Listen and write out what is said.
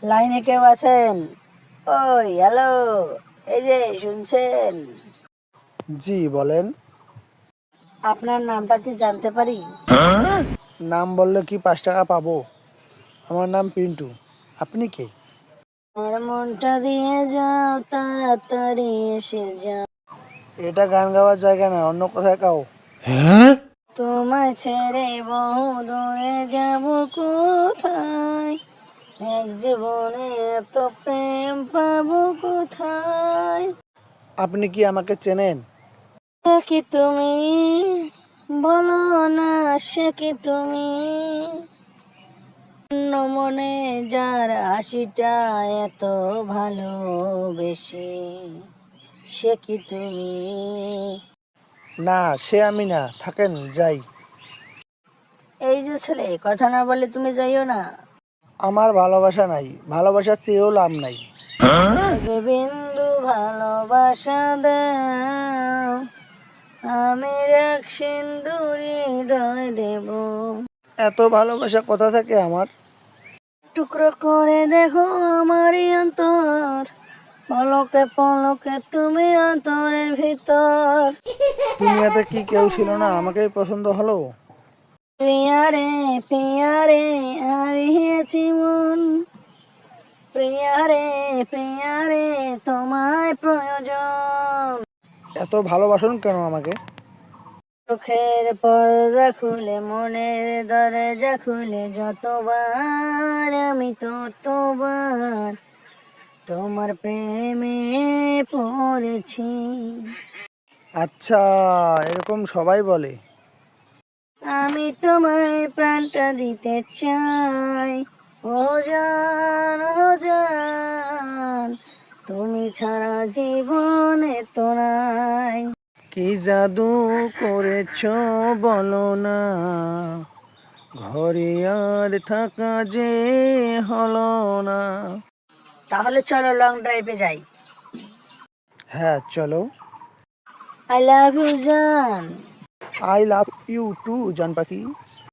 লাইনে কেউ আছেন? ওই হ্যালো, এই যে শুনছেন? জি বলেন। আপনার নামটা কি জানতে পারি? নাম বললে কি 5 টাকা পাবো? আমার নাম পিন্টু। আপনি কে? আমার মনটা দিয়ে যাও, তাড়াতাড়ি এসে যাও। এটা গান গাওয়ার জায়গা না, অন্য কোথায় গাও। তোমায় ছেড়ে বহু দূরে যাব কোথায়, এক জীবনে এত প্রেম পাবো কোথায়। আপনি কি আমাকে চেনেন? সে কি তুমি, বলো না, সে কি তুমি? অন্য মনে যার হাসিটা এত ভালোবেসে, সে কি তুমি? না, সে আমি না, থাকেন যাই। এই যে ছেলে, কথা না বলে তুমি যাইও না। আমার ভালোবাসা নাই, ভালোবাসা চেয়েও লাভ নাই। এক বিন্দু ভালোবাসা দাও, আমি এক সিন্দুর হৃদয় দেব। এত ভালোবাসা কোথা থেকে আমার? টুকরো করে দেখো আমারই অন্তর, পলকে পলকে তুমি অন্তরের ভিতর। দুনিয়াতে কি কেউ ছিল না আমাকেই পছন্দ হলো? প্রিয়ারে প্রিয়ারে হারিয়েছি মন, প্রিয়ারে প্রিয়ারে তোমায় প্রয়োজন। এত ভালোবাসুন কেন আমাকে? চোখের পর্দা খুলে, মনের দরজা খুলে, যতবার আমি ততবার তোমার প্রেমে পড়েছি। আচ্ছা, এরকম সবাই বলে। আমি তোমায় প্রাণটা দিতে চাই, ও জান ও জান, তুমি ছাড়া জীবনে তো নাই। কি জাদু করেছো বলো না, ঘরে আর থাকা যে হলো না। তাহলে চলো লং ড্রাইভে যাই। হ্যাঁ চলো। আই লাভ ইউ জান। আই লাভ ইউ টু জান পাখি।